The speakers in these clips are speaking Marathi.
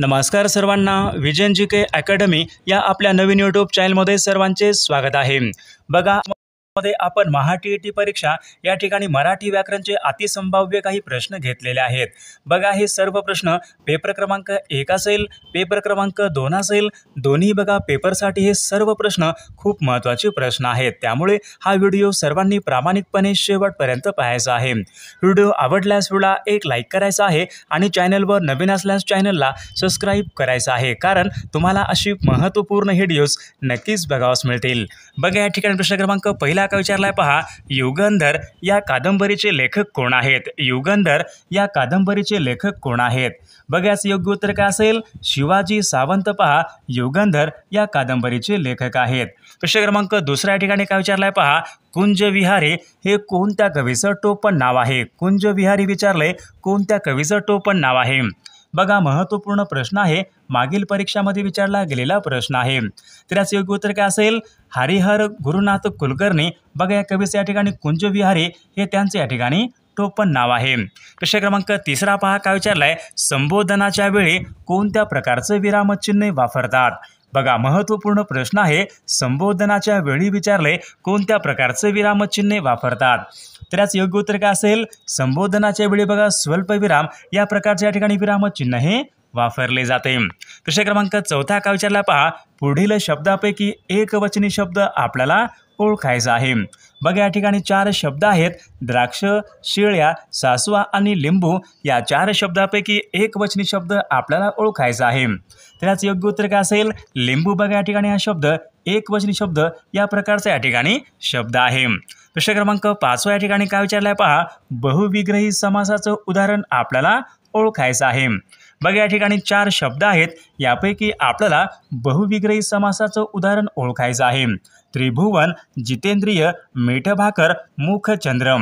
नमस्कार सर्वांना, विजन जी के अकॅडमी या आपल्या नवीन यूट्यूब चॅनलमध्ये सर्वांचे स्वागत आहे। बघा मध्ये आपण महा-टी-ई-टी परीक्षा या ठिकाणी मराठी व्याकरणचे अतिसंभाव्य काही प्रश्न घेतलेले आहेत। बघा हे सर्व प्रश्न पेपर क्रमांक 1 असेल, पेपर क्रमांक 2 असेल, दोन्ही बघा पेपरसाठी हे सर्व प्रश्न खूप महत्त्वाचे प्रश्न आहेत। त्यामुळे हा व्हिडिओ सर्वांनी प्रामाणिकपणे शेवटपर्यंत पाहायचा आहे। व्हिडिओ आवडल्यास व्हिडिओला एक लाईक करायचा आहे आणि चॅनलवर नवीन असल्यास चॅनलला सबस्क्राइब करायचं आहे, कारण तुम्हाला अशी महत्त्वपूर्ण व्हिडिओज नक्कीच बघावयास मिळतील। बघा या ठिकाणी प्रश्न क्रमांक पहिला काय विचारलाय पहा, युगंधर या कादंबरीचे लेखक कोण आहेत? युगंधर या कादंबरीचे लेखक कोण आहेत? बघा याचं योग्य उत्तर काय असेल? शिवाजी सावंत पहा युगंधर या कादंबरीचे लेखक आहेत। प्रश्न क्रमांक दुसऱ्या ठिकाणी काय विचारलाय पहा, कुंज विहारी हे कोणत्या कवीचं टोपण नाव आहे? कुंज विहारी विचारले कोणत्या कवीचं टोपण नाव आहे? बघा महत्त्वपूर्ण प्रश्न आहे, मागील परीक्षामध्ये विचारला गेलेला प्रश्न आहे। तर याचे योग्य उत्तर काय असेल? हरिहर गुरुनाथ कुलकर्णी। बघा या कवीचे या ठिकाणी कुंज विहारी हे त्यांचे या ठिकाणी टोपण नाव आहे। प्रश्न क्रमांक तिसरा पहा काय विचारलाय, संबोधनाच्या वेळी कोणत्या प्रकारचे विरामचिन्ह वापरतात? बघा महत्त्वपूर्ण प्रश्न आहे, संबोधनाच्या वेळी विचारले कोणत्या प्रकारचे विरामचिन्ह वापरतात? तर याचे योग्य उत्तर काय असेल? संबोधनाच्या वेळी बघा स्वल्पविराम या प्रकारच्या या ठिकाणी विरामचिन्ह हे वापरले जाते। प्रश्न क्रमांक चौथा काय विचारला पहा, पुढील शब्दापैकी एकवचनी शब्द आपल्याला ओळखायचा आहे। बघा या ठिकाणी 4 शब्द आहेत, द्राक्ष, शेळ्या, सासवा आणि लिंबू। या 4 शब्दापैकी एकवचनी शब्द आपल्याला ओळखायचा आहे। तर याचे योग्य उत्तर काय असेल? लिंबू। बघा या ठिकाणी हा शब्द एकवचनी शब्द या प्रकारचा या ठिकाणी शब्द आहे। प्रश्न क्रमांक 5 या ठिकाणी काय विचारलाय पहा, बहुविग्रही समासाचं उदाहरण आपल्याला ओळखायचं आहे। बघा या ठिकाणी 4 शब्द आहेत, यापैकी आपल्याला बहुविग्रही समासाचं उदाहरण ओळखायचं आहे। त्रिभुवन, जितेंद्रिय, मेठभाकर, मुखचंद्र।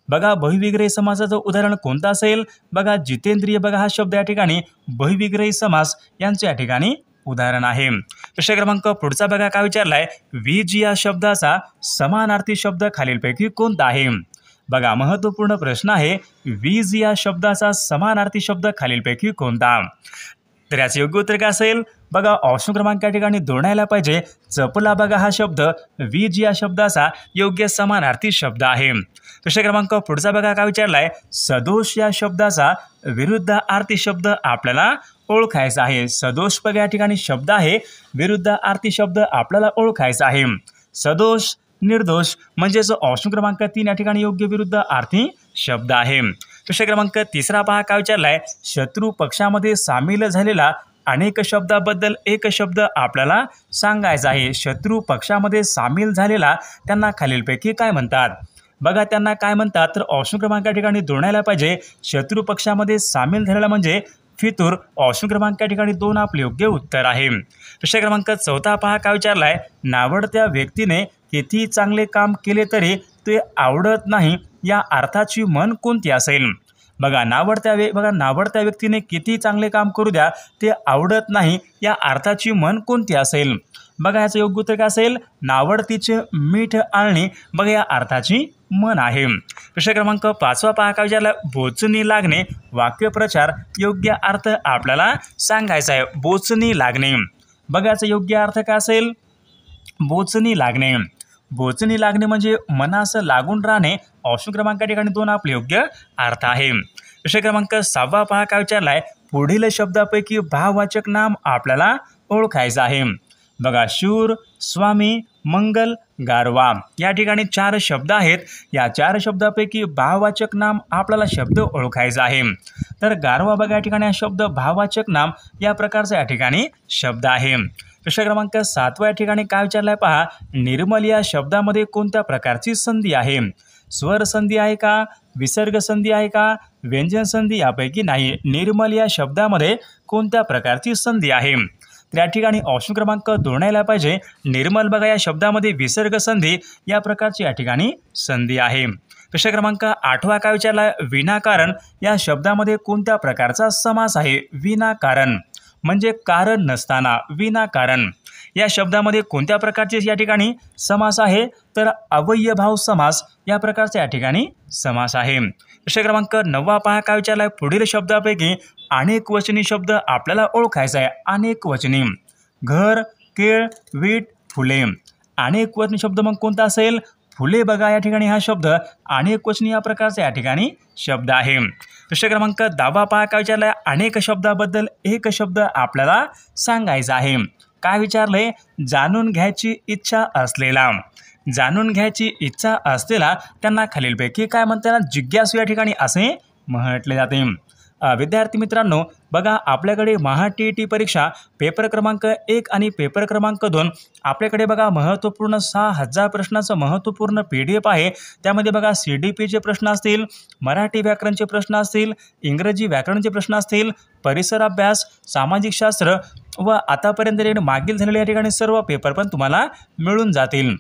बघा बहुविग्रही समासाचं उदाहरण कोणतं असेल? बघा जितेंद्रिय। बघा हा शब्द या ठिकाणी बहुविग्रही समास यांचे या ठिकाणी उदाहरण आहे। प्रश्न क्रमांक पुढचा बघा काय विचारलाय, वीज या शब्दाचा समानार्थी शब्द खालीलपैकी कोणता आहे? बघा महत्त्वपूर्ण प्रश्न आहे, वीज या शब्दाचा समानार्थी शब्द खालीलपैकी कोणता? तर याचे योग्य उत्तर काय असेल? बघा ऑप्शन क्रमांक या ठिकाणी 2 यायला पाहिजे। चपला बघा हा शब्द वीज या शब्दाचा योग्य समानार्थी शब्द आहे। प्रश्न क्रमांक पुढचा बघा काय विचारलाय, सदोष या शब्दाचा विरुद्धार्थी शब्द आपल्याला ओळखायचा आहे। सदोष बघा या ठिकाणी शब्द आहे, विरुद्धार्थी शब्द आपल्याला ओळखायचा आहे। सदोष, निर्दोष म्हणजेच ऑप्शन क्रमांक 3 या ठिकाणी योग्य विरुद्धार्थी शब्द आहे। प्रश्न क्रमांक तिसरा पहा काय विचारलाय, शत्रू पक्षामध्ये सामील झालेला अनेक शब्दाबद्दल एक शब्द आपल्याला सांगायचा आहे। शत्रू पक्षामध्ये सामील झालेला त्यांना खालीलपैकी काय म्हणतात? बघा त्यांना काय म्हणतात, तर ऑप्शन क्रमांक या ठिकाणी 2 यायला पाहिजे। शत्रू पक्षामध्ये सामील झालेला म्हणजे फितूर। ऑप्शन क्रमांक या ठिकाणी 2 आपले योग्य उत्तर आहे। प्रश्न क्रमांक 4 पहा काय विचारलाय, नावडत्या व्यक्तीने किती चांगले काम केले तरी ते आवडत नाही या अर्थाची म्हण कोणती असेल? बघा नावडत्या व्यक्तीने किती चांगले काम करू द्या ते आवडत नाही या अर्थाची म्हण कोणती असेल? बघा याचं योग्य उत्तर काय असेल? नावडतीचे मीठ आणणे बघा या अर्थाची म्हण आहे। प्रश्न क्रमांक 5 पहा काय विचारला, बोचणी लागणे वाक्यप्रचार योग्य अर्थ आपल्याला सांगायचा आहे। बोचणी लागणे बघा याचा योग्य अर्थ काय असेल? बोचणी लागणे। बोचणी लागणे म्हणजे मनास लागून राहणे। ऑप्शन क्रमांक या ठिकाणी 2 आपले योग्य अर्थ आहे। प्रश्न क्रमांक 6 पहा काय विचारलाय, पुढील शब्दापैकी भाववाचक नाम आपल्याला ओळखायचं आहे। बघा शूर, स्वामी, मंगल, गारवा या ठिकाणी 4 शब्द आहेत। या 4 शब्दापैकी भाववाचक नाम आपल्याला शब्द ओळखायचा आहे। तर गारवा बघा या ठिकाणी हा शब्द भाववाचक नाम या प्रकारचा या ठिकाणी शब्द आहे। प्रश्न क्रमांक 7 या ठिकाणी काय विचारलाय पहा, निर्मल या शब्दामध्ये कोणत्या प्रकारची संधी आहे? स्वर संधी आहे का, विसर्ग संधी आहे का, व्यंजन संधी यापैकी नाही? निर्मल या शब्दामध्ये कोणत्या प्रकारची संधी आहे? तर या ठिकाणी ऑप्शन क्रमांक 2 यायला पाहिजे। निर्मल बघा या शब्दामध्ये विसर्ग संधी या प्रकारची या ठिकाणी संधी आहे। प्रश्न क्रमांक 8 काय विचारलाय, विनाकारण या शब्दामध्ये कोणत्या प्रकारचा समास आहे? विनाकारण म्हणजे कारण नसताना, विनाकारण या शब्दामध्ये कोणत्या प्रकारचे या ठिकाणी समास आहे, तर अव्ययभाव समास या प्रकारचा या ठिकाणी समास आहे। प्रश्न क्रमांक 9 पहा काय विचारलाय, पुढील शब्दापैकी अनेक वचनी शब्द आपल्याला ओळखायचा आहे। अनेक वचनी, घर, केळ, वीट, फुले। अनेक वचनी शब्द मग कोणता असेल, फुले बघा या ठिकाणी हा शब्द अनेक वचनी या प्रकारचा या ठिकाणी शब्द आहे। प्रश्न क्रमांक 10 पहा काय विचारलाय, अनेक शब्दाबद्दल एक शब्द आपल्याला सांगायचा आहे। काय विचारले, जाणून घ्यायची इच्छा असलेला। जाणून घ्यायची इच्छा असलेला त्यांना खालीलपैकी काय म्हणतात, जिज्ञासू या ठिकाणी असे म्हटले जाते। विद्यार्थी मित्रांनो बघा, आपल्याकडे महा-टी-ई-टी परीक्षा पेपर क्रमांक 1 आणि पेपर क्रमांक 2 आपल्याकडे बघा महत्त्वपूर्ण 6000 प्रश्नाचं महत्त्वपूर्ण PDF आहे। त्यामध्ये बघा CDP चे प्रश्न असतील, मराठी व्याकरणचे प्रश्न असतील, इंग्रजी व्याकरणचे प्रश्न असतील, परिसर अभ्यास, सामाजिक शास्त्र व आतापर्यंत मागील झालेले या ठिकाणी सर्व पेपर पण तुम्हाला मिळून जातील।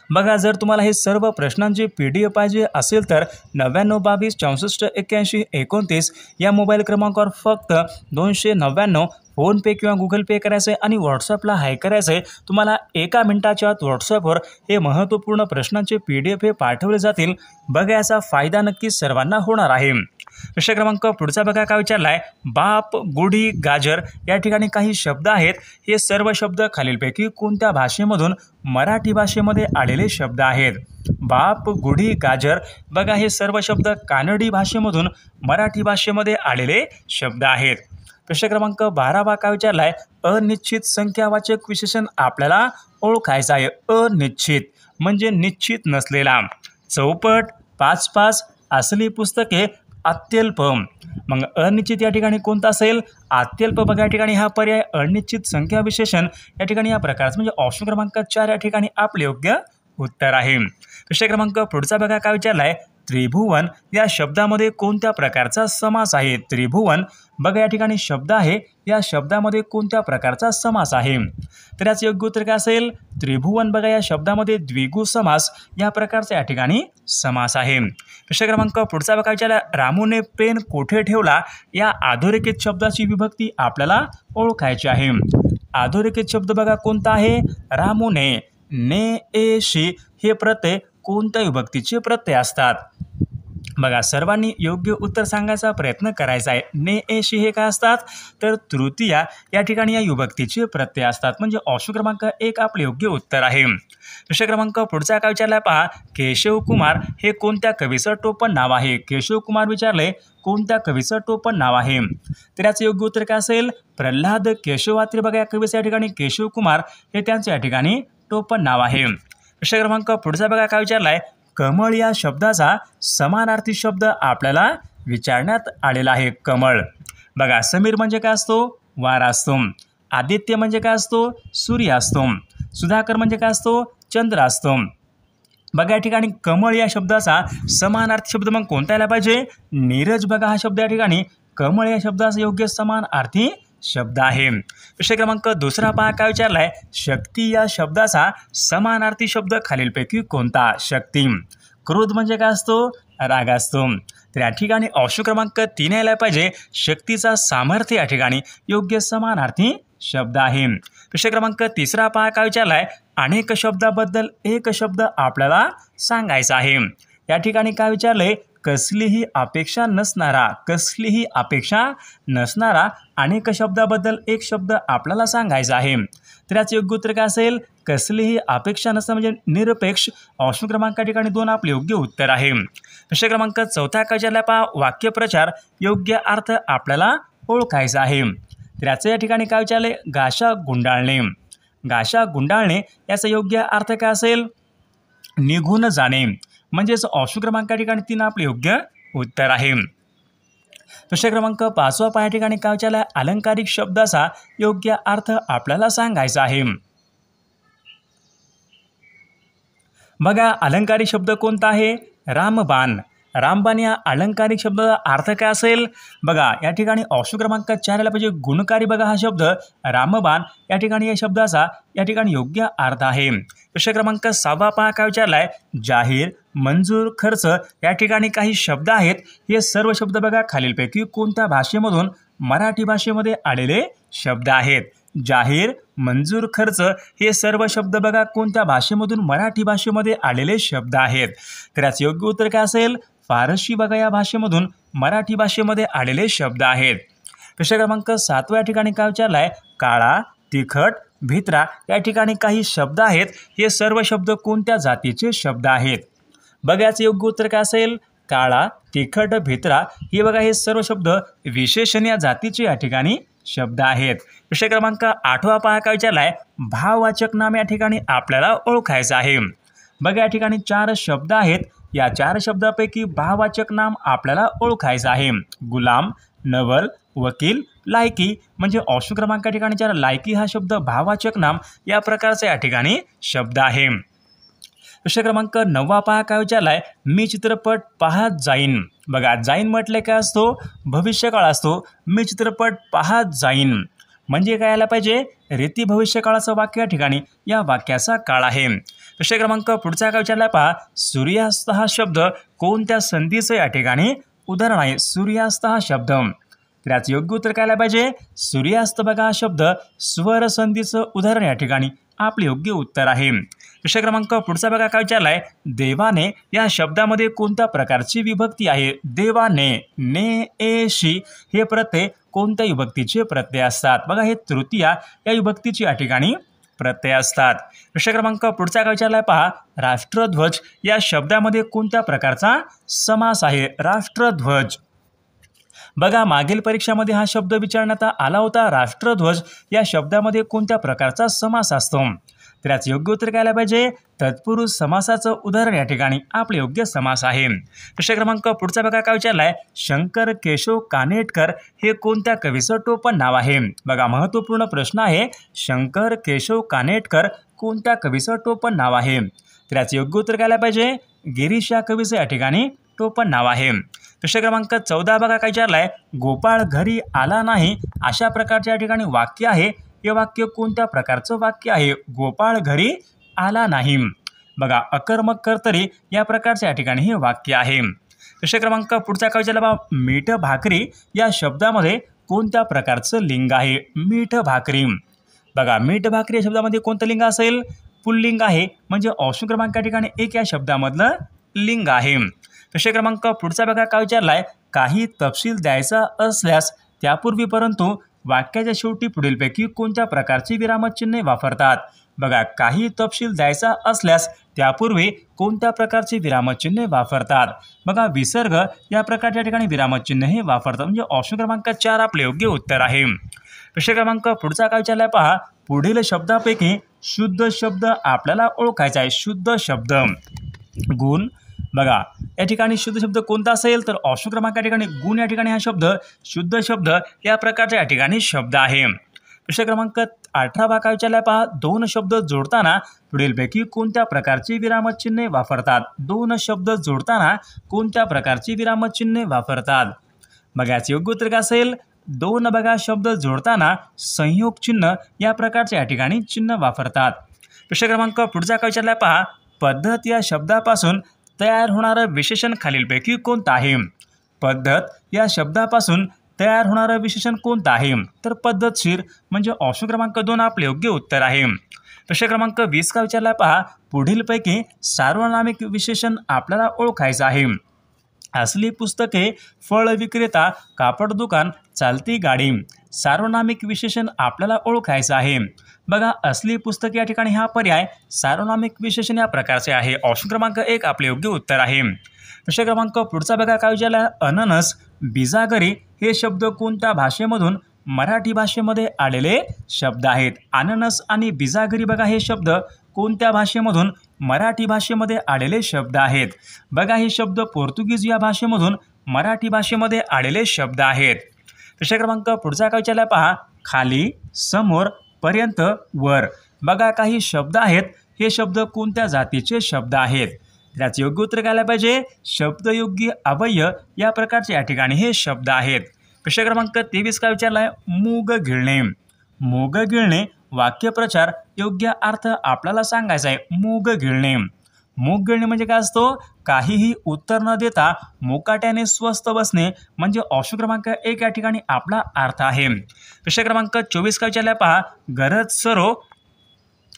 बघा, जर तुम्हाला हे सर्व प्रश्नांची PDF पाहिजे असेल तर 99 22 64 81 29 या मोबाईल क्रमांकावर फक्त 299 फोनपे किंवा गुगल पे करायचं आहे आणि व्हॉट्सअपला हाय करायचं आहे। तुम्हाला एका मिनिटाच्या आत व्हॉट्सअपवर हे महत्त्वपूर्ण प्रश्नांचे PDF हे पाठवले जातील। बघा, याचा फायदा नक्कीच सर्वांना होणार आहे। प्रश्न क्रमांक पुढचा बघा काय विचारलाय, बाप, गुढी, गाजर या ठिकाणी काही शब्द आहेत। हे सर्व शब्द खालीलपैकी कोणत्या भाषेमधून मराठी भाषेमध्ये आलेले शब्द आहेत। बाप, गुढी, गाजर बघा, हे सर्व शब्द कानडी भाषेमधून मराठी भाषेमध्ये आलेले शब्द आहेत। प्रश्न क्रमांक 12 काय विचारलाय, अनिश्चित संख्यावाचक विशेषण आपल्याला ओळखायचं आहे। अनिश्चित म्हणजे निश्चित नसलेला। चौपट, 5-5, असली पुस्तके, अत्यल्प। मग अनिश्चित या ठिकाणी कोणता असेल, अत्यल्प बघा या ठिकाणी हा पर्याय अनिश्चित संख्या विशेषण या ठिकाणी या प्रकारचं म्हणजे ऑप्शन क्रमांक 4 या ठिकाणी आपले योग्य उत्तर आहे। प्रश्न क्रमांक पुढचा बघा काय विचारलाय, त्रिभुवन या शब्दामध्ये कोणत्या प्रकारचा समास आहे। त्रिभुवन बघा या ठिकाणी शब्द आहे, या शब्दामध्ये कोणत्या प्रकारचा समास आहे, तर याचं योग्य उत्तर काय असेल, त्रिभुवन बघा या शब्दामध्ये द्विगु समास या प्रकारचा या ठिकाणी समास आहे। प्रश्न क्रमांक पुढचा बघा विचारला, रामूने पेन कोठे ठेवला या अधोरेखित शब्दाची विभक्ती आपल्याला ओळखायची आहे। अधोरेखित शब्द बघा कोणता आहे, रामूने। ने, ए, शी हे प्रत्यय कोणत्या विभक्तीचे प्रत्यय असतात। बघा, सर्वांनी योग्य उत्तर सांगायचा प्रयत्न करायचा आहे। ने, ए, शी हे काय असतात, तर तृतीया या ठिकाणी या विभक्तीचे प्रत्यय असतात, म्हणजे ऑप्शन क्रमांक 1 आपले योग्य उत्तर आहे। प्रश्न क्रमांक पुढचा काय विचारलाय पहा, केशव कुमार हे कोणत्या कवीचं टोपण नाव आहे। केशव कुमार विचारले कोणत्या कवीचं टोपण नाव आहे, तर याचं योग्य उत्तर काय असेल, प्रल्हाद केशवात्री बघा या कवीचं या ठिकाणी केशव कुमार हे त्यांचं या ठिकाणी टोपण नाव आहे। प्रश्न क्रमांक पुढचा बघा काय विचारलाय, कमळ या शब्दाचा समानार्थी शब्द आपल्याला विचारण्यात आलेला आहे। कमळ बघा, समीर म्हणजे काय असतो, वारा असतो। आदित्य म्हणजे काय असतो, सूर्य असतो। सुधाकर म्हणजे काय असतो, चंद्र असतो। बघा या ठिकाणी कमळ या शब्दाचा समानार्थी शब्द मग कोणता यायला पाहिजे, नीरज बघा हा शब्द या ठिकाणी कमळ या शब्दाचा योग्य समानार्थी शब्द आहे। प्रश्न क्रमांक दुसरा पहा काय विचारलाय, शक्ती या शब्दाचा समानार्थी शब्द खालीलपैकी कोणता। शक्ती, क्रोध म्हणजे काय असतो, राग असतो। तर या ठिकाणी ऑप्शन क्रमांक 3 यायला पाहिजे, शक्तीचा सामर्थ्य या ठिकाणी योग्य समानार्थी शब्द आहे। प्रश्न क्रमांक तिसरा पहा काय विचारलाय, अनेक शब्दाबद्दल एक शब्द आपल्याला सांगायचा आहे। या ठिकाणी काय विचारले, कसलीही अपेक्षा नसणारा, कसलीही अपेक्षा नसणारा अनेक शब्दाबद्दल एक शब्द आपल्याला सांगायचा आहे। तर याचं योग्य उत्तर काय असेल, कसलीही अपेक्षा नसणं म्हणजे निरपेक्ष। ऑप्शन क्रमांक ठिकाणी 2 आपले योग्य उत्तर आहे। प्रश्न क्रमांक 4 काय विचारला पहा, वाक्यप्रचार योग्य अर्थ आपल्याला ओळखायचा आहे। तर याचं या ठिकाणी काय विचारले, गाशा गुंडाळणे। गाशा गुंडाळणे याचा योग्य अर्थ काय असेल, निघून जाणे, म्हणजेच ऑप्शन क्रमांक ठिकाणी 3 आपले योग्य उत्तर आहे। प्रश्न क्रमांक 5 पहा ठिकाणी काय विचारलाय, अलंकारिक शब्दाचा योग्य अर्थ आपल्याला सांगायचा आहे। बघा, अलंकारिक शब्द कोणता आहे, रामबाण। रामबाण या अलंकारिक शब्दाचा अर्थ काय असेल, बघा या ठिकाणी ऑप्शन क्रमांक 4 याला पाहिजे, गुणकारी बघा हा शब्द रामबाण या ठिकाणी या शब्दाचा या ठिकाणी योग्य अर्थ आहे। प्रश्न क्रमांक 6 पहा काय विचारलाय, जाहीर, मंजूर, खर्च या ठिकाणी काही शब्द आहेत। हे सर्व शब्द बघा खालीलपैकी कोणत्या भाषेमधून मराठी भाषेमध्ये आलेले शब्द आहेत। जाहीर, मंजूर, खर्च हे सर्व शब्द बघा कोणत्या भाषेमधून मराठी भाषेमध्ये आलेले शब्द आहेत. तर याचं योग्य उत्तर काय असेल? फारसी बघा या भाषेमधून मराठी भाषेमध्ये आलेले शब्द आहेत. प्रश्न क्रमांक 7 या ठिकाणी काय विचारलाय? काळा, तिखट, भित्रा या ठिकाणी काही शब्द आहेत. हे सर्व शब्द कोणत्या जातीचे शब्द आहेत? बघा याचं योग्य उत्तर काय असेल? काळा, तिखट, भित्रा हे बघा हे सर्व शब्द विशेषण या जातीचे या ठिकाणी शब्द आहेत. विषय क्रमांक 8 पहा काय विचारलाय? भाववाचक नाम या ठिकाणी आपल्याला ओळखायचं आहे. बघा या ठिकाणी 4 शब्द आहेत. या 4 शब्दापैकी भाववाचक नाम आपल्याला ओळखायचं आहे. गुलाम, नवल, वकील, लायकी म्हणजे ऑप्शन क्रमांक ठिकाणी 4 लायकी हा शब्द भाववाचक नाम या प्रकारचा या ठिकाणी शब्द आहे. विषय क्रमांक 9 पहा काय विचारलाय? मी चित्रपट पाहत जाईन. बघा जाईन म्हटले काय असतो? भविष्यकाळ असतो. मी चित्रपट पाहत जाईन म्हणजे काय आला पाहिजे? रीती भविष्यकाळाचं वाक्य या ठिकाणी या वाक्याचा काळ आहे. विषय क्रमांक पुढचा काय विचारलाय पहा? सूर्यास्त हा शब्द कोणत्या संधीचं या ठिकाणी उदाहरण आहे? सूर्यास्त हा शब्द. तर याचं योग्य उत्तर काय आलं पाहिजे? सूर्यास्त बघा हा शब्द स्वर संधीचं उदाहरण या ठिकाणी आपले योग्य उत्तर आहे. विषय क्रमांक पुढचा बघा काय विचारलाय? देवाने या शब्दामध्ये कोणत्या प्रकारची विभक्ती आहे? देवाने, ने, ए, शी हे प्रत्यय कोणत्या विभक्तीचे प्रत्यय असतात? बघा हे तृतीया या विभक्तीची या ठिकाणी प्रत्यय असतात. विषय क्रमांक पुढचा काय विचारलाय पहा? राष्ट्रध्वज या शब्दामध्ये कोणत्या प्रकारचा समास आहे? राष्ट्रध्वज. बघा मागील परीक्षामध्ये हा शब्द विचारण्यात आला होता. राष्ट्रध्वज या शब्दामध्ये कोणत्या प्रकारचा समास असतो? तर याचं योग्य उत्तर काय आलं पाहिजे? तत्पुरुष समासाचं उदाहरण या ठिकाणी आपले योग्य समास आहे. विषय क्रमांक पुढचा बघा काय विचारलाय? शंकर केशव कानेटकर हे कोणत्या कवीचं टोपण नाव आहे? बघा महत्त्वपूर्ण प्रश्न आहे. शंकर केशव कानेटकर कोणत्या कवीचं टोपण नाव आहे? तर याचं योग्य उत्तर काय आलं पाहिजे? गिरीश या कवीचं या ठिकाणी टोपण नाव आहे. विषय क्रमांक 14 बघा काय विचारलाय? गोपाळ घरी आला नाही अशा प्रकारचे या ठिकाणी वाक्य आहे. हे वाक्य कोणत्या प्रकारचं वाक्य आहे? गोपाळ घरी आला नाही. बघा अकर्मक कर्तरी या प्रकारचे या ठिकाणी हे वाक्य आहे. विषय क्रमांक पुढचा काय विचारला बा? मीठ भाकरी या शब्दामध्ये कोणत्या प्रकारचं लिंग आहे? मीठ भाकरी. बघा मीठ भाकरी या शब्दामध्ये कोणतं लिंग असेल? पुल्लिंग आहे म्हणजे ऑप्शन क्रमांक या ठिकाणी 1 या शब्दामधलं लिंग आहे. विषय क्रमांक पुढचा बघा काय विचारलाय? काही तपशील द्यायचा असल्यास त्यापूर्वी परंतु वाक्याच्या शेवटी पुढीलपैकी कोणत्या प्रकारची विरामचिन्हे वापरतात? बघा काही तपशील द्यायचा असल्यास त्यापूर्वी कोणत्या प्रकारची विरामचिन्हे वापरतात? बघा विसर्ग या प्रकारच्या ठिकाणी विरामचिन्ह हे वापरतात म्हणजे ऑप्शन क्रमांक 4 आपले योग्य उत्तर आहे. विषय क्रमांक पुढचा काय विचारलाय पहा? पुढील शब्दापैकी शुद्ध शब्द आपल्याला ओळखायचा आहे. शुद्ध शब्द. गुण. बघा या ठिकाणी शुद्ध शब्द कोणता असेल? तर ऑप्शन क्रमांक या ठिकाणी गुण या ठिकाणी हा शब्द शुद्ध शब्द या प्रकारच्या या ठिकाणी शब्द आहे. विषय क्रमांक 18 काय विचारलाय पहा? 2 शब्द जोडताना पुढीलपैकी कोणत्या प्रकारची विरामचिन्हे वापरतात? 2 शब्द जोडताना कोणत्या प्रकारची विरामचिन्हे वापरतात? बघा याचे योग्य उत्तर काय असेल? 2 बघा शब्द जोडताना संयोग चिन्ह या प्रकारच्या या ठिकाणी चिन्ह वापरतात. विषय क्रमांक पुढचा काय विचारलाय पहा? पद्धत या शब्दापासून तयार होणारं विशेषण खालीलपैकी कोणतं आहे? पद्धत या शब्दापासून तयार होणारं विशेषण कोणतं आहे? तर पद्धतशीर म्हणजे ऑप्शन क्रमांक 2 आपले योग्य उत्तर आहे. प्रश्न क्रमांक 20 का विचारलाय पहा? पुढीलपैकी सार्वनामिक विशेषण आपल्याला ओळखायचं आहे. असली पुस्तके, फळ विक्रेता, कापड दुकान, चालती गाडी. सार्वनामिक विशेषण आपल्याला ओळखायचं आहे. बघा असली पुस्तके या ठिकाणी हा पर्याय सार्वनामिक विशेषण या प्रकारचे आहे. ऑप्शन क्रमांक 1 आपले योग्य उत्तर आहे. विषय क्रमांक पुढचा बघा काय विचारला? अननस, बिजागरी हे शब्द कोणत्या भाषेमधून मराठी भाषेमध्ये आलेले शब्द आहेत? अननस आणि बिजागरी बघा हे शब्द कोणत्या भाषेमधून मराठी भाषेमध्ये आलेले शब्द आहेत? बघा हे शब्द पोर्तुगीज या भाषेमधून मराठी भाषेमध्ये आलेले शब्द आहेत. विषय क्रमांक पुढचा काय विचारला पहा? खाली, समोर, पर्यंत, वर. बघा काही शब्द आहेत. हे शब्द कोणत्या जातीचे शब्द आहेत? त्याचे योग्य उत्तर काय पाहिजे? शब्दयोगी अव्यय या प्रकारचे या ठिकाणी हे शब्द आहेत. विषय क्रमांक 23 काय विचारलाय? मूग गिळणे. मूग गिळणे वाक्यप्रचार योग्य अर्थ आपल्याला सांगायचा आहे. मूग गिळणे. मूग गिळणे म्हणजे काय असतो, काहीही उत्तर न देता मुकाट्याने स्वस्थ बसणे म्हणजे ऑप्शन क्रमांक 1 या ठिकाणी आपला अर्थ आहे। प्रश्न क्रमांक 24 का विचारला पहा, गरज सरो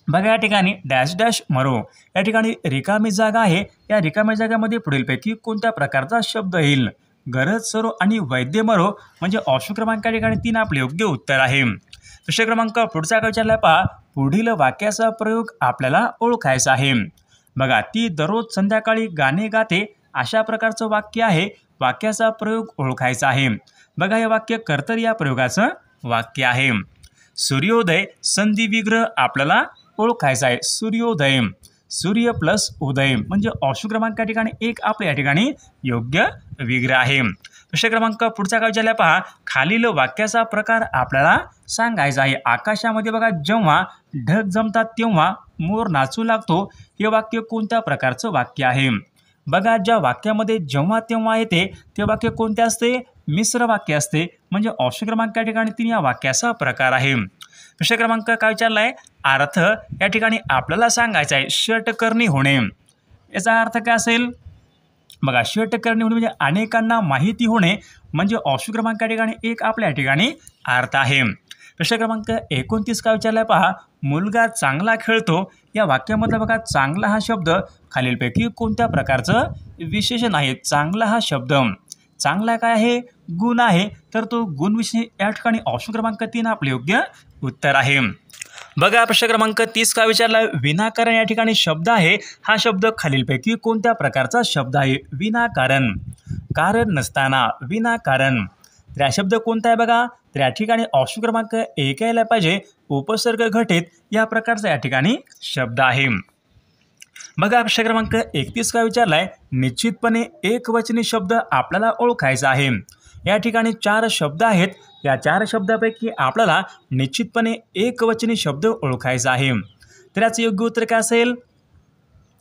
बघा या ठिकाणी डॅश डॅश मरो, या ठिकाणी रिकामी जागा आहे, या रिकाम्या जागेमध्ये पुढीलपैकी कोणत्या प्रकारचा शब्द येईल? गरज सरो आणि वैद्य मरो म्हणजे ऑप्शन क्रमांक या ठिकाणी 3 आपले योग्य उत्तर आहे। प्रश्न क्रमांक पुढचा का विचारला पहा, पुढील वाक्याचा प्रयोग आपल्याला ओळखायचा आहे। बघा, ती दररोज संध्याकाळी गाणे गाते, अशा प्रकारचं वाक्य आहे, वाक्याचा प्रयोग ओळखायचा आहे। बघा, हे वाक्य कर्तरी या प्रयोगाचं वाक्य आहे। सूर्योदय संधी विग्रह आपल्याला ओळखायचा आहे। सूर्योदय, सूर्य प्लस उदय म्हणजे ऑप्शन क्रमांक या ठिकाणी 1 आपल्या या ठिकाणी योग्य विग्रह आहे। प्रश्न क्रमांक पुढचा का विचारला पहा, खालील वाक्याचा प्रकार आपल्याला सांगायचा आहे। आकाशामध्ये बघा जेव्हा ढग जमतात तेव्हा मोर नाचू लागतो, हे वाक्य कोणत्या प्रकारचं वाक्य आहे? बघा, ज्या वाक्यामध्ये जेव्हा तेव्हा येते ते वाक्य कोणते असते? मिश्र वाक्य असते म्हणजे ऑप्शन क्रमांक या ठिकाणी 3 या वाक्याचा प्रकार आहे। प्रश्न क्रमांक काय विचारलाय, अर्थ या ठिकाणी आपल्याला सांगायचा आहे षटकर्णी होणे, याचा अर्थ काय असेल? बघा, षटकर्णी होणे म्हणजे अनेकांना माहिती होणे म्हणजे ऑप्शन क्रमांक या ठिकाणी 1 आपल्या या ठिकाणी अर्थ आहे। प्रश्न क्रमांक 29 का विचारलाय पहा, मुलगा चांगला खेळतो, या वाक्यामधला बघा चांगला हा शब्द खालीलपैकी कोणत्या प्रकारचं विशेषण आहे? चांगला हा शब्द चांगला काय आहे? गुण आहे, तर तो गुण विशेषण या ठिकाणी ऑप्शन क्रमांक 3 आपले योग्य उत्तर आहे। बघा, प्रश्न क्रमांक 30 का विचारला, विनाकारण या ठिकाणी शब्द आहे, हा शब्द खालीलपैकी कोणत्या प्रकारचा शब्द आहे? विनाकारण, कारण नसताना, विनाकारण, तर हा शब्द कोणता आहे? बघा, तर या ठिकाणी ऑप्शन क्रमांक 1 यायला पाहिजे, उपसर्ग घटित या प्रकारचा या ठिकाणी शब्द आहे। बघा, प्रश्न क्रमांक 31 का विचारलाय, निश्चितपणे एकवचनी शब्द आपल्याला ओळखायचा आहे। या ठिकाणी 4 शब्द आहेत, या 4 शब्दापैकी आपल्याला निश्चितपणे एकवचनी शब्द ओळखायचा आहे। तर याचं योग्य उत्तर काय असेल?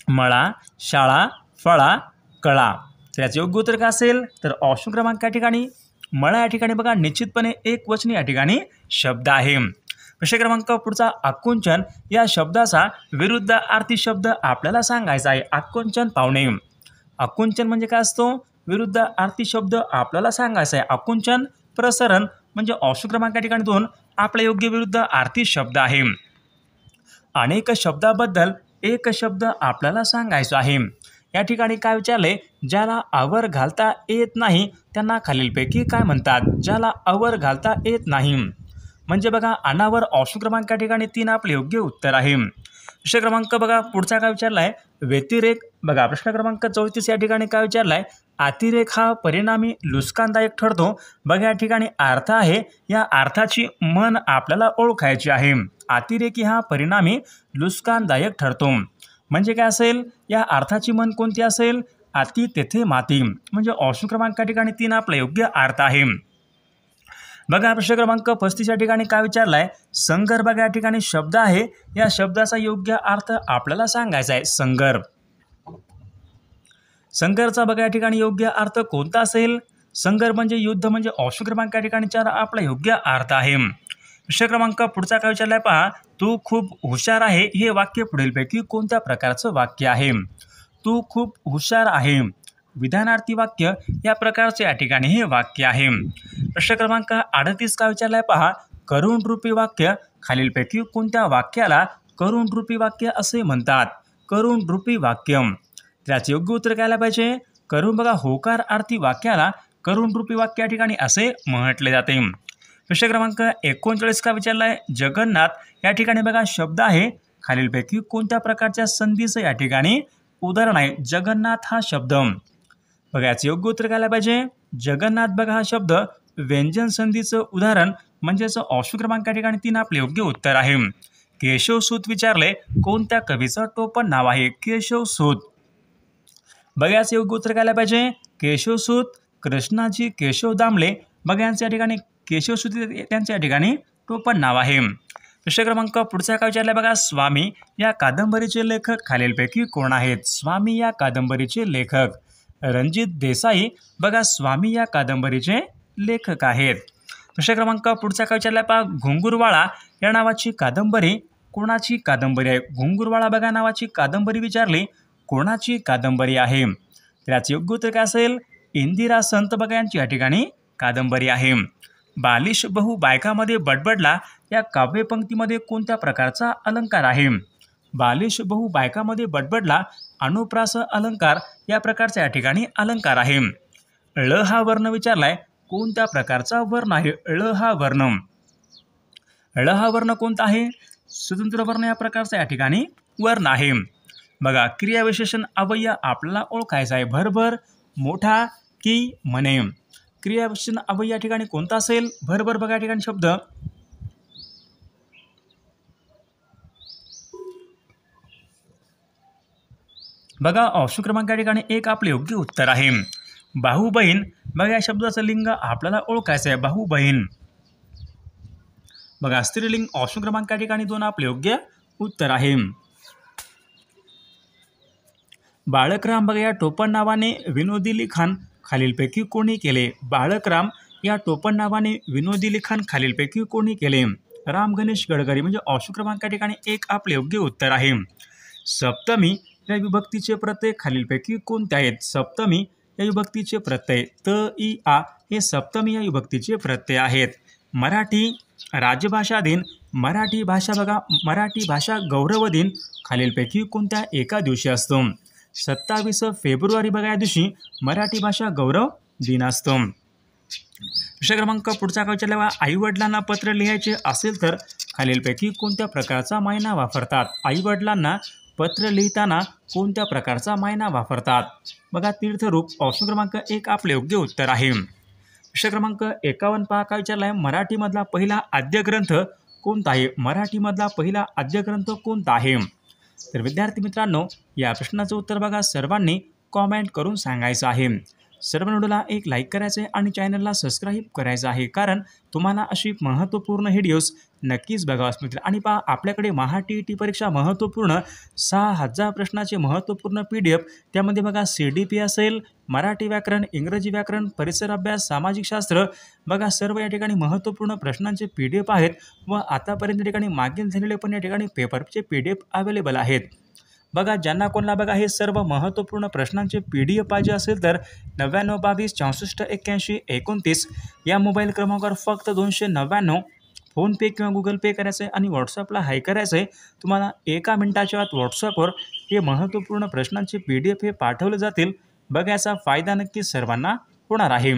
मळा, शाळा, फळा, कळा, तर याचं योग्य उत्तर काय असेल? तर ऑप्शन क्रमांक या ठिकाणी मळा या ठिकाणी बघा निश्चितपणे एकवचनी या ठिकाणी शब्द आहे। प्रश्न क्रमांक पुढचा, आकुंचन या शब्दाचा विरुद्धार्थी शब्द आपल्याला सांगायचा आहे। आकुंचन पावणे, आकुंचन म्हणजे काय असतो? विरुद्धार्थी शब्द आपल्याला सांगायचा आहे। आकुंचन प्रसरण म्हणजे ऑप्शन क्रमांक या ठिकाणी 2 आपला योग्य विरुद्धार्थी शब्द आहे। अनेक शब्दाबद्दल एक शब्द आपल्याला सांगायचा आहे। या ठिकाणी काय विचारले, ज्याला आवर घालता येत नाही त्यांना खालीलपैकी काय म्हणतात? ज्याला आवर घालता येत नाही म्हणजे बघा अनावर, ऑप्शन क्रमांक या ठिकाणी 3 आपले योग्य उत्तर आहे। प्रश्न क्रमांक बघा पुढचा काय विचारलाय, व्यतिरेक, बघा प्रश्न क्रमांक 34 या ठिकाणी काय विचारलाय, अतिरेक हा परिणामी नुकसानदायक ठरतो, बघा या ठिकाणी अर्थ आहे, या अर्थाची मन आपल्याला ओळखायची आहे। अतिरेकी हा परिणामी नुकसानदायक ठरतो म्हणजे काय असेल? या अर्थाची मन कोणती असेल? अति तेथे माती म्हणजे ऑप्शन क्रमांक या ठिकाणी 3 आपला योग्य अर्थ आहे। बघा, प्रश्न क्रमांक 35 या ठिकाणी काय विचारलाय, संगर, बघा या ठिकाणी शब्द आहे, या शब्दाचा योग्य अर्थ आपल्याला सांगायचा आहे। संगर, संगरचा बघा या ठिकाणी योग्य अर्थ कोणता असेल? संगर म्हणजे युद्ध म्हणजे ऑप्शन क्रमांक या ठिकाणी 4 आपला योग्य अर्थ आहे। प्रश्न क्रमांक पुढचा काय विचारलाय पहा, तू खूप हुशार आहे, हे वाक्य पुढीलपैकी कोणत्या प्रकारचं वाक्य आहे? तू खूप हुशार आहे, विधानार्थी वाक्य या प्रकारचे या ठिकाणी हे वाक्य आहे। प्रश्न क्रमांक 38 का विचारलाय पहा, करुण रूपी वाक्य खालीलपैकी कोणत्या वाक्याला करुण रूपी वाक्य असे म्हणतात? करुण रूपी वाक्य, त्याचे योग्य उत्तर काय पाहिजे? करुण, बघा होकार अर्थी वाक्याला करुण रूपी वाक्य या ठिकाणी असे म्हटले जाते। प्रश्न क्रमांक 39 का विचारलाय, जगन्नाथ या ठिकाणी बघा शब्द आहे, खालीलपैकी कोणत्या प्रकारच्या संधीचं या ठिकाणी उदाहरण आहे? जगन्नाथ हा शब्द, बघा याचे योग्य उत्तर काय पाहिजे? जगन्नाथ, बघा हा शब्द व्यंजन संधीचं उदाहरण म्हणजेच ऑप्शन क्रमांक या ठिकाणी 3 आपले योग्य उत्तर आहे। केशवसूत विचारले, कोणत्या कवीचं टोपण नाव आहे? केशवसूत, बघा याचे योग्य उत्तर काय पाहिजे? केशवसूत, कृष्णाजी केशव दामले, बघा यांच्या ठिकाणी केशवसूत त्यांच्या ठिकाणी टोपण नाव आहे। प्रश्न क्रमांक पुढचा काय विचारलाय बघा, स्वामी या कादंबरीचे लेखक खालीलपैकी कोण आहेत? स्वामी या कादंबरीचे लेखक रणजित देसाई, बघा स्वामी या कादंबरीचे लेखक आहेत। प्रश्न क्रमांक पुढचा काय विचारलाय पहा, घुंगुरवाळा या नावाची कादंबरी कोणाची कादंबरी आहे? घुंगुरवाळा बघा नावाची कादंबरी विचारली कोणाची कादंबरी आहे? तर याचे योग्य उत्तर काय असेल? इंदिरा संत बघा यांची या ठिकाणी कादंबरी आहे. बालिश बहु बायकामध्ये बडबडला या काव्यपंक्तीमध्ये कोणत्या प्रकारचा अलंकार आहे? बालिश बहु बायकामध्ये बडबडला अनुप्रास अलंकार या प्रकारचा या ठिकाणी अलंकार आहे. ळ हा वर्ण विचारलाय, कोणत्या प्रकारचा वर्ण आहे? ळ हा वर्ण कोणता आहे? स्वतंत्र वर्ण या प्रकारचा या ठिकाणी वर्ण आहे. बघा, क्रियाविशेषण अव्यय आपल्याला ओळखायचा आहे. भरभर, मोठा की म्हणे. क्रियाविशेषण अव्यय या ठिकाणी कोणता असेल? भरभर बघा या ठिकाणी शब्द. बघा ऑप्शन क्रमांक या ठिकाणी 1 आपले योग्य उत्तर आहे. भाऊ बहीण बघा या शब्दाचं लिंग आपल्याला ओळखायचं आहे. भाऊ बहीण. बघा स्त्रीलिंग ऑप्शन क्रमांक या ठिकाणी 2 आपले योग्य उत्तर आहे. बाळकराम बघा या टोपण नावाने विनोदी लिखाण खालीलपैकी कोणी केले? बाळकराम या टोपण नावाने विनोदी लिखाण खालीलपैकी कोणी केले? राम गणेश गडकरी. म्हणजे ऑप्शन क्रमांक या ठिकाणी 1 आपले योग्य उत्तर आहे. सप्तमी या विभक्तीचे प्रत्यय खालीलपैकी कोणते आहेत? सप्तमी या विभक्तीचे प्रत्यय त, इ, आ हे सप्तमी या विभक्तीचे प्रत्यय आहेत. मराठी राजभाषा दिन, मराठी भाषा बघा मराठी भाषा गौरव दिन खालीलपैकी कोणत्या एका दिवशी असतो? 27 फेब्रुवारी बघा या दिवशी मराठी भाषा गौरव दिन असतो. विषय क्रमांक पुढचा काय विचारला? आई वडिलांना पत्र लिहायचे असेल तर खालीलपैकी कोणत्या प्रकारचा मायना वापरतात? आई वडिलांना पत्र लिहिताना कोणत्या प्रकारचा मायना वापरतात? बघा तीर्थरूप ऑप्शन क्रमांक 1 आपले योग्य उत्तर आहे. विषय क्रमांक 51 पहा काय विचारला आहे? मराठीमधला पहिला आद्य ग्रंथ कोणता आहे? मराठीमधला पहिला आद्य ग्रंथ कोणता आहे? तर विद्यार्थी मित्रांनो, या प्रश्नाचं उत्तर बघा सर्वांनी कॉमेंट करून सांगायचं आहे. सर्व व्हिडिओला एक लाईक करायचं आहे आणि चॅनलला सबस्क्राईब करायचं आहे, कारण तुम्हाला अशी महत्त्वपूर्ण व्हिडिओज नक्कीच बघावास मिळतील. आणि पहा आपल्याकडे महा-टी-ई-टी परीक्षा महत्त्वपूर्ण 6000 प्रश्नाचे महत्त्वपूर्ण PDF, त्यामध्ये बघा CDP असेल, मराठी व्याकरण, इंग्रजी व्याकरण, परिसर अभ्यास, सामाजिक शास्त्र बघा सर्व या ठिकाणी महत्त्वपूर्ण प्रश्नांचे PDF आहेत. व आतापर्यंत या ठिकाणी मागील झालेले पण या ठिकाणी पेपरचे PDF अवेलेबल आहेत. बघा ज्यांना कोणाला बघा हे सर्व महत्त्वपूर्ण प्रश्नांचे PDF पाहिजे असेल तर 99 22 64 81 29 या मोबाईल क्रमांकावर फक्त 299 फोनपे किंवा गुगल पे करायचं आहे आणि व्हॉट्सअपला हाय करायचं आहे. तुम्हाला 1 मिनिटाच्या आत व्हॉट्सअपवर हे महत्त्वपूर्ण प्रश्नांचे PDF हे पाठवले जातील. बघा याचा फायदा नक्कीच सर्वांना होणार आहे.